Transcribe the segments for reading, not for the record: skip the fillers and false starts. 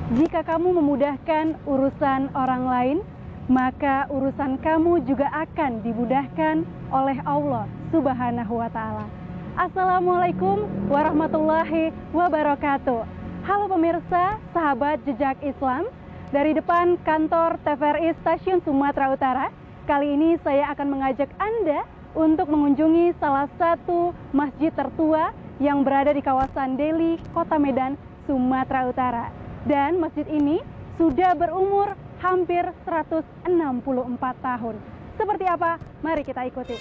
Jika kamu memudahkan urusan orang lain, maka urusan kamu juga akan dimudahkan oleh Allah Subhanahu wa Ta'ala. Assalamualaikum warahmatullahi wabarakatuh. Halo pemirsa, sahabat Jejak Islam. Dari depan kantor TVRI Stasiun Sumatera Utara, kali ini saya akan mengajak Anda untuk mengunjungi salah satu masjid tertua yang berada di kawasan Deli, Kota Medan, Sumatera Utara. Dan masjid ini sudah berumur hampir 164 tahun. Seperti apa? Mari kita ikuti.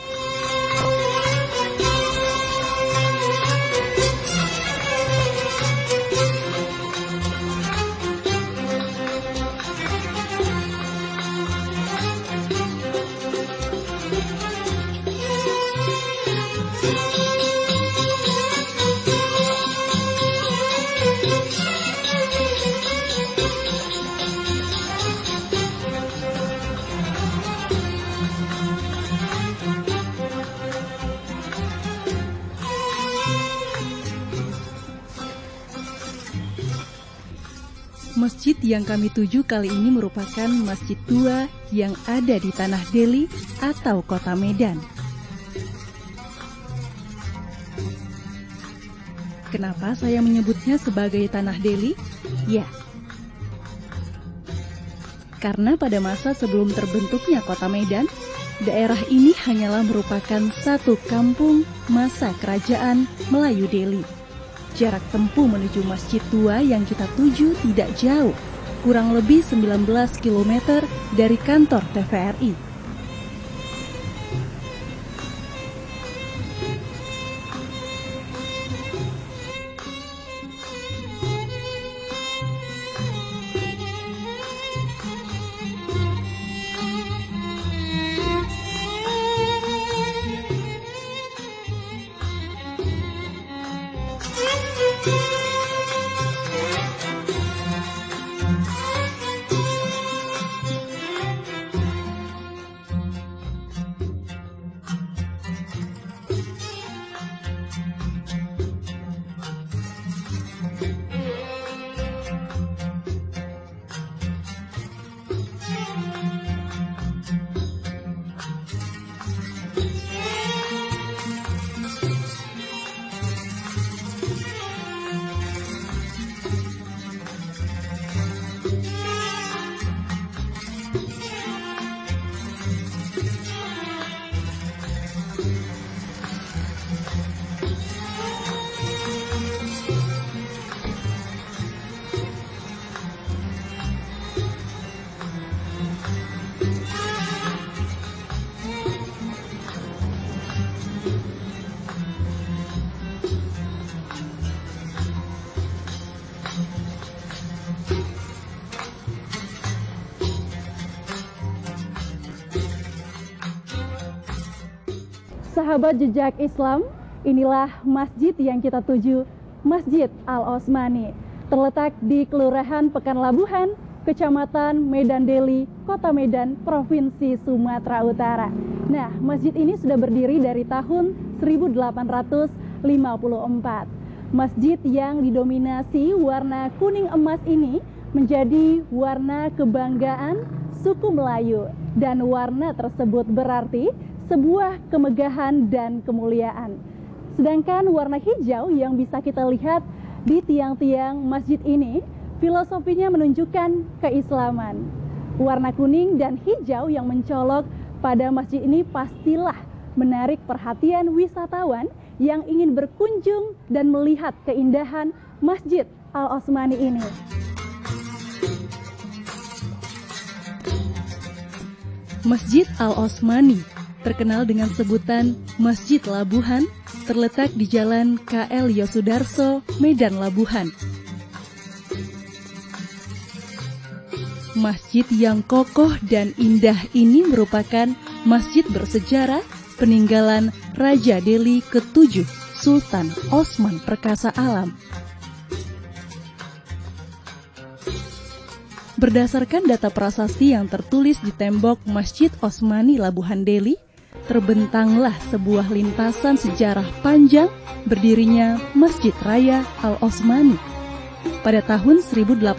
Masjid yang kami tuju kali ini merupakan masjid tua yang ada di Tanah Deli atau Kota Medan. Kenapa saya menyebutnya sebagai Tanah Deli? Ya, karena pada masa sebelum terbentuknya Kota Medan, daerah ini hanyalah merupakan satu kampung masa kerajaan Melayu Deli. Jarak tempuh menuju masjid tua yang kita tuju tidak jauh, kurang lebih 19 km dari kantor TVRI. Sahabat Jejak Islam, inilah masjid yang kita tuju, Masjid Al-Osmani, terletak di Kelurahan Pekanlabuhan, Kecamatan Medan Deli, Kota Medan, Provinsi Sumatera Utara. Nah, masjid ini sudah berdiri dari tahun 1854. Masjid yang didominasi warna kuning emas ini menjadi warna kebanggaan suku Melayu, dan warna tersebut berarti sebuah kemegahan dan kemuliaan. Sedangkan warna hijau yang bisa kita lihat di tiang-tiang masjid ini, filosofinya menunjukkan keislaman. Warna kuning dan hijau yang mencolok pada masjid ini pastilah menarik perhatian wisatawan yang ingin berkunjung dan melihat keindahan Masjid Al-Osmani ini. Masjid Al-Osmani terkenal dengan sebutan Masjid Labuhan, terletak di Jalan KL Yosudarso, Medan Labuhan. Masjid yang kokoh dan indah ini merupakan masjid bersejarah peninggalan Raja Deli ke-7, Sultan Osman Perkasa Alam. Berdasarkan data prasasti yang tertulis di tembok Masjid Osmani Labuhan Deli, terbentanglah sebuah lintasan sejarah panjang berdirinya Masjid Raya Al-Osmani. Pada tahun 1854,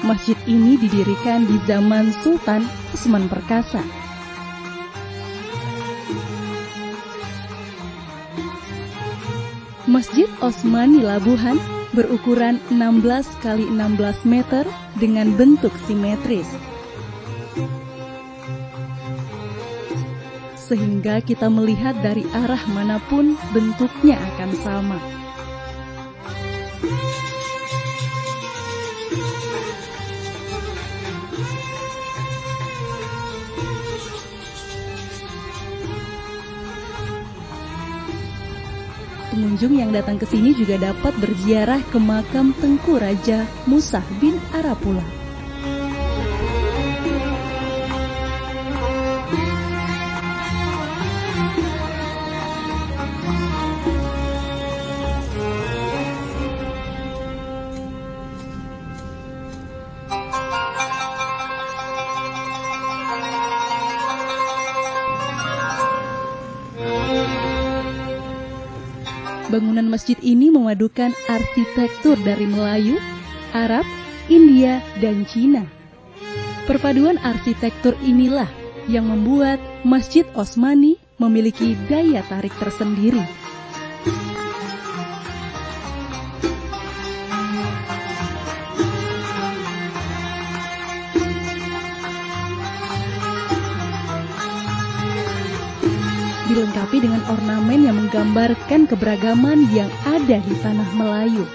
masjid ini didirikan di zaman Sultan Osman Perkasa. Masjid Osmani Labuhan berukuran 16 x 16 meter dengan bentuk simetris. Sehingga kita melihat dari arah manapun bentuknya akan sama. Pengunjung yang datang ke sini juga dapat berziarah ke makam Tengku Raja Musa bin Arapula. Bangunan masjid ini memadukan arsitektur dari Melayu, Arab, India, dan Cina. Perpaduan arsitektur inilah yang membuat Masjid Osmani memiliki daya tarik tersendiri. Dilengkapi dengan ornamen yang menggambarkan keberagaman yang ada di tanah Melayu.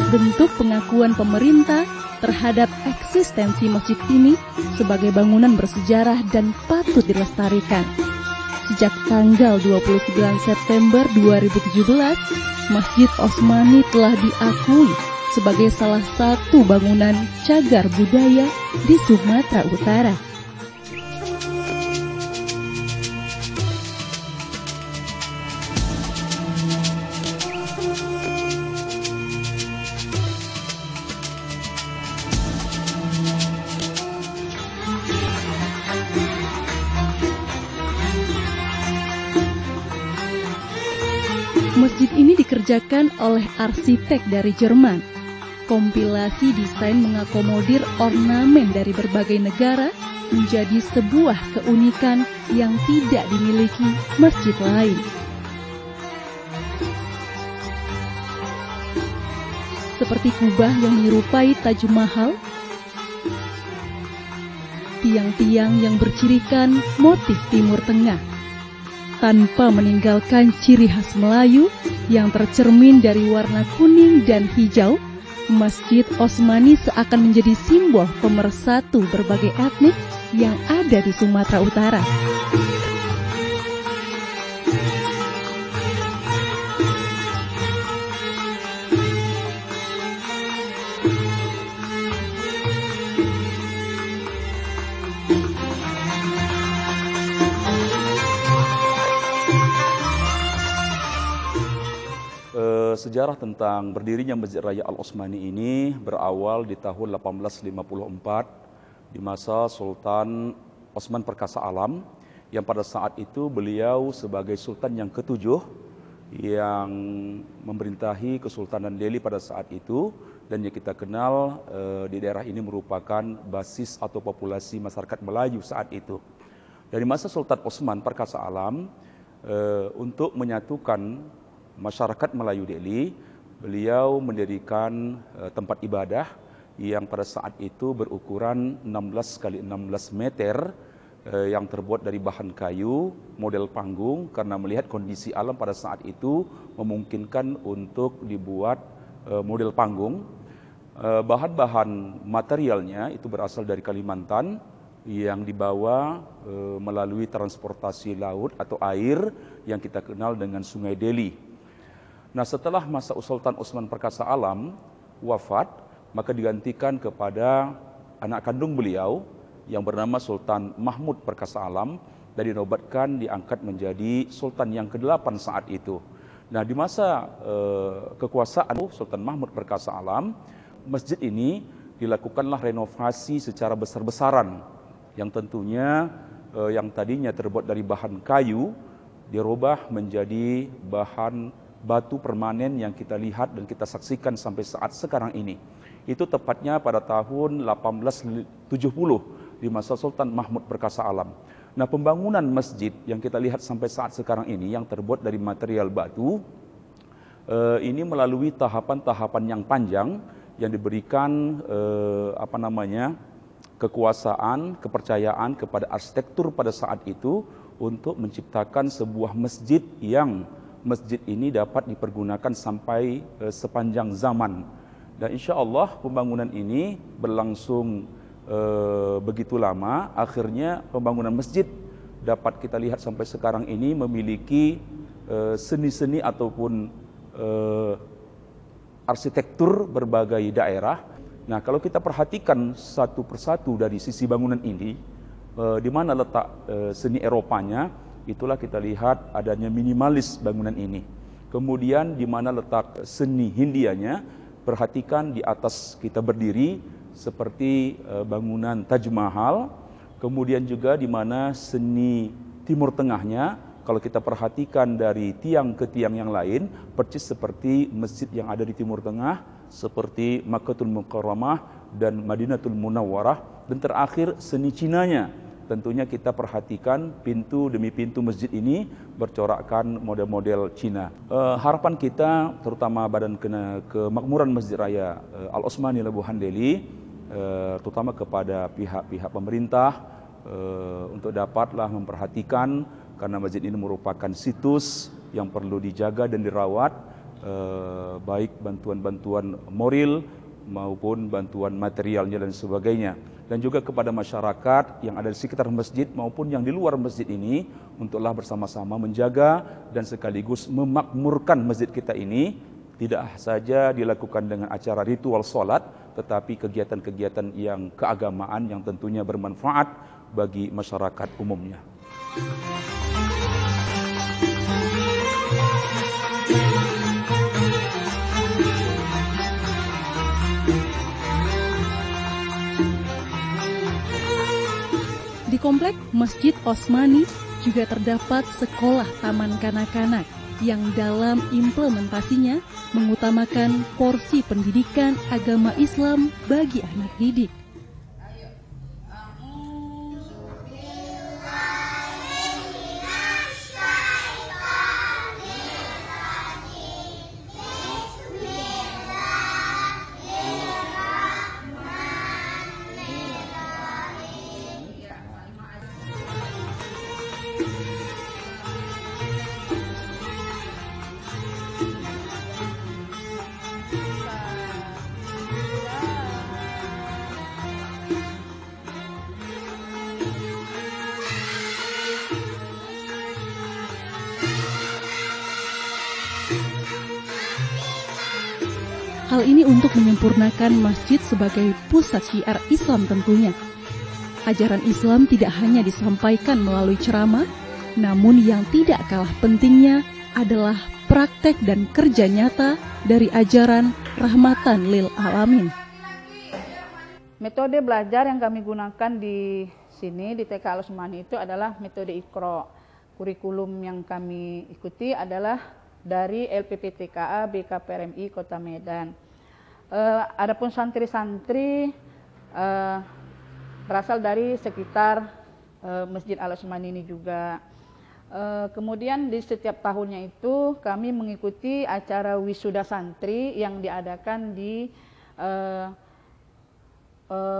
Bentuk pengakuan pemerintah terhadap eksistensi masjid ini sebagai bangunan bersejarah dan patut dilestarikan. Sejak tanggal 29 September 2017, Masjid Osmani telah diakui sebagai salah satu bangunan cagar budaya di Sumatera Utara. Masjid ini dikerjakan oleh arsitek dari Jerman. Kompilasi desain mengakomodir ornamen dari berbagai negara menjadi sebuah keunikan yang tidak dimiliki masjid lain. Seperti kubah yang menyerupai Taj Mahal, tiang-tiang yang bercirikan motif Timur Tengah, tanpa meninggalkan ciri khas Melayu yang tercermin dari warna kuning dan hijau. Masjid Osmani seakan menjadi simbol pemersatu berbagai etnik yang ada di Sumatera Utara. Sejarah tentang berdirinya Masjid Raya Al-Osmani ini berawal di tahun 1854 di masa Sultan Osman Perkasa Alam, yang pada saat itu beliau sebagai Sultan yang ketujuh yang memerintahi Kesultanan Delhi pada saat itu, dan yang kita kenal di daerah ini merupakan basis atau populasi masyarakat Melayu saat itu. Dari masa Sultan Osman Perkasa Alam, untuk menyatukan masyarakat Melayu Delhi, beliau mendirikan tempat ibadah yang pada saat itu berukuran 16 x 16 meter yang terbuat dari bahan kayu, model panggung, karena melihat kondisi alam pada saat itu memungkinkan untuk dibuat model panggung. Bahan-bahan materialnya itu berasal dari Kalimantan yang dibawa melalui transportasi laut atau air yang kita kenal dengan Sungai Delhi. Nah, setelah masa Sultan Osman Perkasa Alam wafat, maka digantikan kepada anak kandung beliau yang bernama Sultan Mahmud Perkasa Alam, dan dinobatkan diangkat menjadi Sultan yang ke-8 saat itu. Nah, di masa kekuasaan Sultan Mahmud Perkasa Alam, masjid ini dilakukanlah renovasi secara besar-besaran, yang tentunya yang tadinya terbuat dari bahan kayu dirubah menjadi bahan batu permanen yang kita lihat dan kita saksikan sampai saat sekarang ini. Itu tepatnya pada tahun 1870 di masa Sultan Mahmud Perkasa Alam. Nah, pembangunan masjid yang kita lihat sampai saat sekarang ini yang terbuat dari material batu, ini melalui tahapan-tahapan yang panjang yang diberikan kekuasaan, kepercayaan kepada arsitektur pada saat itu untuk menciptakan sebuah masjid yang masjid ini dapat dipergunakan sampai sepanjang zaman. Dan insya Allah pembangunan ini berlangsung begitu lama, akhirnya pembangunan masjid dapat kita lihat sampai sekarang ini memiliki seni-seni ataupun arsitektur berbagai daerah. Nah, kalau kita perhatikan satu persatu dari sisi bangunan ini, di mana letak seni Eropanya, itulah kita lihat adanya minimalis bangunan ini. Kemudian di mana letak seni Hindianya, perhatikan di atas kita berdiri seperti bangunan Taj Mahal. Kemudian juga di mana seni Timur Tengahnya, kalau kita perhatikan dari tiang ke tiang yang lain, persis seperti masjid yang ada di Timur Tengah, seperti Makkatul Mukarramah dan Madinatul Munawwarah. Dan terakhir seni Cinanya, tentunya kita perhatikan pintu demi pintu masjid ini bercorakkan model-model Cina. Harapan kita, terutama Badan Kemakmuran Masjid Raya Al-Osmani Labuhan Deli, terutama kepada pihak-pihak pemerintah, untuk dapatlah memperhatikan, karena masjid ini merupakan situs yang perlu dijaga dan dirawat, baik bantuan-bantuan moral maupun bantuan materialnya dan sebagainya. Dan juga kepada masyarakat yang ada di sekitar masjid maupun yang di luar masjid ini, untuklah bersama-sama menjaga dan sekaligus memakmurkan masjid kita ini, tidak saja dilakukan dengan acara ritual sholat, tetapi kegiatan-kegiatan yang keagamaan yang tentunya bermanfaat bagi masyarakat umumnya. Di komplek Masjid Osmani juga terdapat sekolah taman kanak-kanak yang dalam implementasinya mengutamakan porsi pendidikan agama Islam bagi anak didik. Hal ini untuk menyempurnakan masjid sebagai pusat syiar Islam tentunya. Ajaran Islam tidak hanya disampaikan melalui ceramah, namun yang tidak kalah pentingnya adalah praktek dan kerja nyata dari ajaran rahmatan lil alamin. Metode belajar yang kami gunakan di sini di TK Al-Osmani itu adalah metode Iqra. Kurikulum yang kami ikuti adalah dari LPPTKA BKPRMI Kota Medan. Adapun santri-santri berasal dari sekitar Masjid Al-Osmani ini juga. Kemudian di setiap tahunnya itu kami mengikuti acara wisuda santri yang diadakan di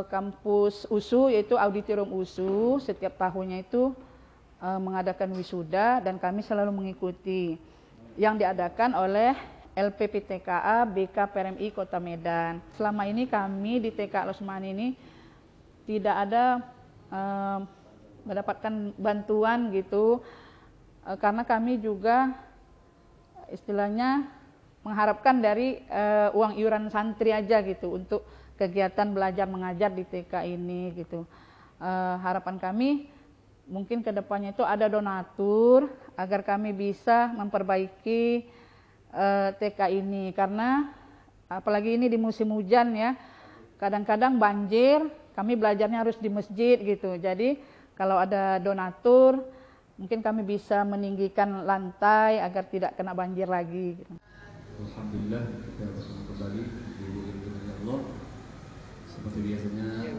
kampus USU, yaitu Auditorium USU. Setiap tahunnya itu mengadakan wisuda dan kami selalu mengikuti yang diadakan oleh LPPTKA BKPRMI Kota Medan. Selama ini kami di TK Al-Osmani ini tidak ada mendapatkan bantuan gitu, karena kami juga istilahnya mengharapkan dari uang iuran santri aja gitu untuk kegiatan belajar mengajar di TK ini gitu. Harapan kami mungkin kedepannya itu ada donatur agar kami bisa memperbaiki TK ini, karena apalagi ini di musim hujan ya, kadang-kadang banjir, kami belajarnya harus di masjid gitu. Jadi kalau ada donatur Mungkin kami bisa meninggikan lantai agar tidak kena banjir lagi. Alhamdulillah kita bertemu kembali di bulan Allah. Seperti biasanya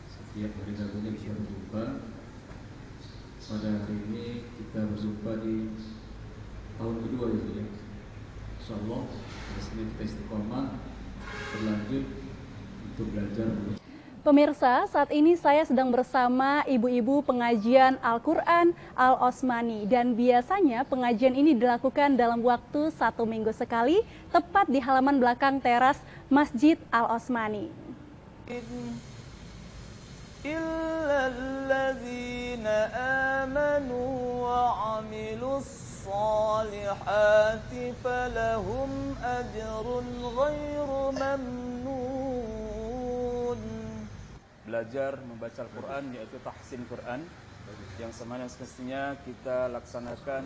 setiap hari Rabunya bisa berjumpa. Pada hari ini kita berjumpa di tahun kedua ya. Insyaallah di sini kita istiqomah berlanjut untuk belajar. Pemirsa, saat ini saya sedang bersama ibu-ibu pengajian Al-Quran Al-Osmani. Dan biasanya pengajian ini dilakukan dalam waktu 1 minggu sekali, tepat di halaman belakang teras Masjid Al-Osmani. Illalladzina amanu wa 'amilus salihati falahum ajrun ghairu mamnun. Belajar membaca Al-Quran yaitu tahsin Quran yang semana semestinya kita laksanakan.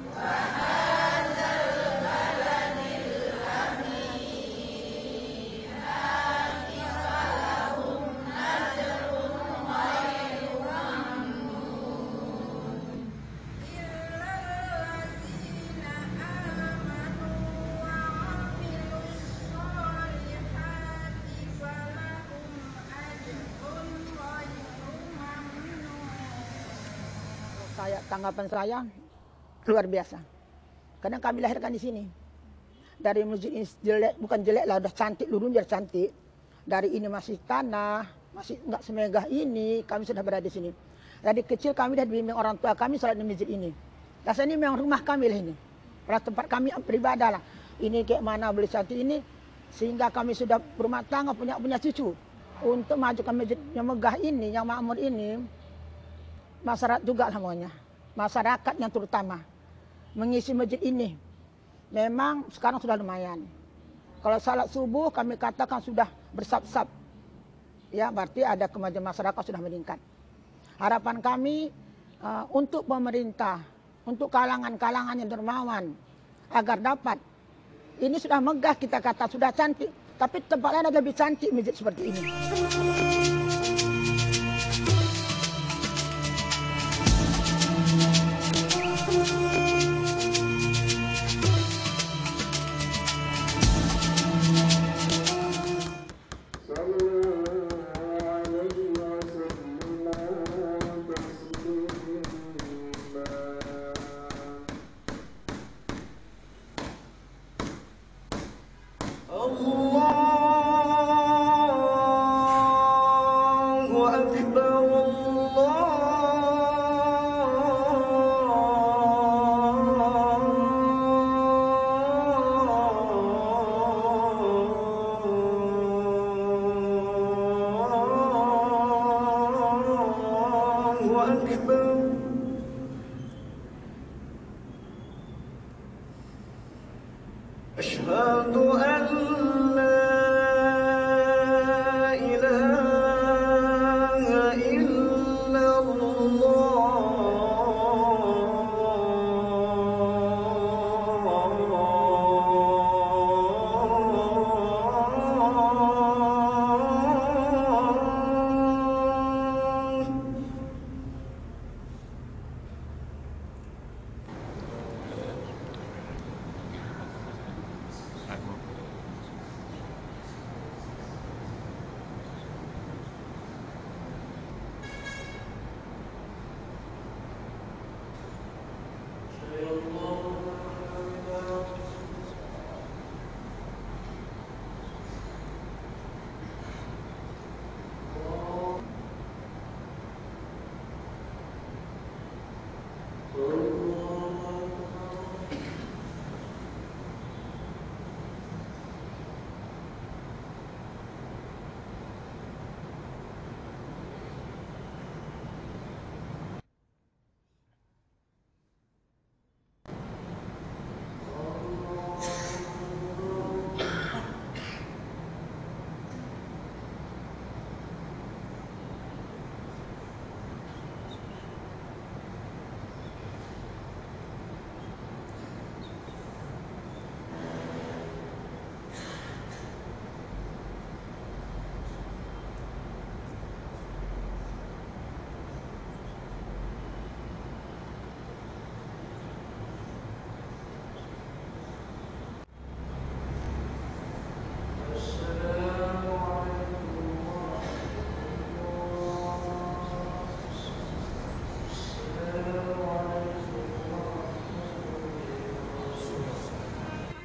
Tanggapan saya luar biasa. Karena kami lahirkan di sini. Dari masjid ini jelek, bukan jelek lah, udah cantik, lurusnya cantik. Dari ini masih tanah, masih nggak semegah ini, kami sudah berada di sini. Dari kecil kami sudah dibimbing orang tua kami sholat di masjid ini. Rasanya ini memang rumah kami lah ini. Tempat kami beribadah lah. Ini kayak mana beli cantik ini, sehingga kami sudah berumah tangga, punya cucu. Untuk majukan masjid yang megah ini, yang makmur ini, masyarakat juga lah maunya. Masyarakat yang terutama mengisi masjid ini memang sekarang sudah lumayan. Kalau salat subuh kami katakan sudah bersab-sab, ya berarti ada kemajuan masyarakat sudah meningkat. Harapan kami untuk pemerintah, untuk kalangan-kalangan yang dermawan agar dapat, ini sudah megah kita kata sudah cantik, tapi tempat lain ada lebih cantik masjid seperti ini. أشهد أن لا إله إلا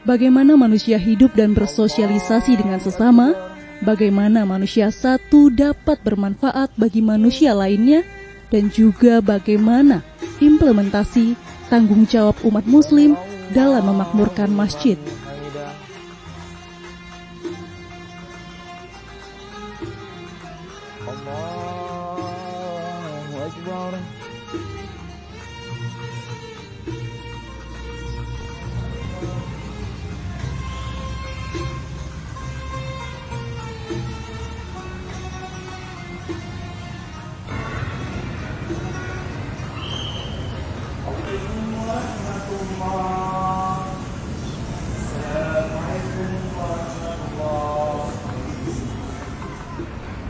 bagaimana manusia hidup dan bersosialisasi dengan sesama, bagaimana manusia satu dapat bermanfaat bagi manusia lainnya, dan juga bagaimana implementasi tanggung jawab umat muslim dalam memakmurkan masjid.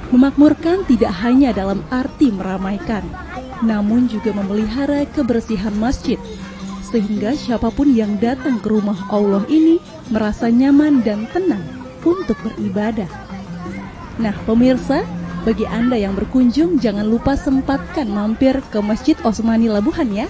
Memakmurkan tidak hanya dalam arti meramaikan, namun juga memelihara kebersihan masjid, sehingga siapapun yang datang ke rumah Allah ini merasa nyaman dan tenang untuk beribadah. Nah pemirsa, bagi Anda yang berkunjung jangan lupa sempatkan mampir ke Masjid Osmani Labuhan ya.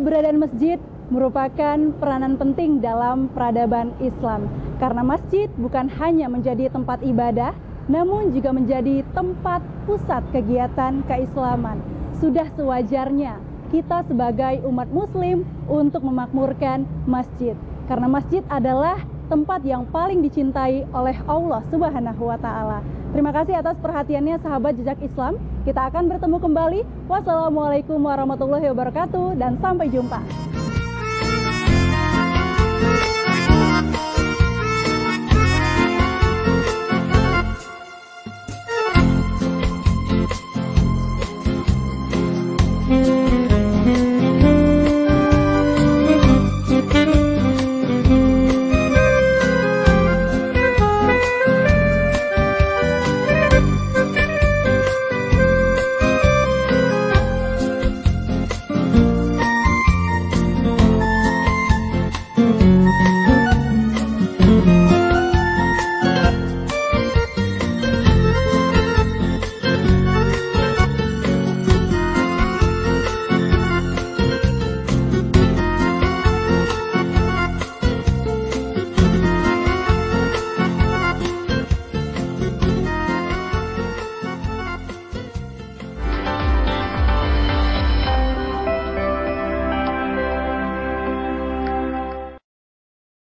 Keberadaan masjid merupakan peranan penting dalam peradaban Islam. Karena masjid bukan hanya menjadi tempat ibadah, namun juga menjadi tempat pusat kegiatan keislaman. Sudah sewajarnya kita sebagai umat muslim untuk memakmurkan masjid. Karena masjid adalah tempat yang paling dicintai oleh Allah Subhanahu wa Ta'ala. Terima kasih atas perhatiannya sahabat Jejak Islam. Kita akan bertemu kembali. Wassalamualaikum warahmatullahi wabarakatuh dan sampai jumpa.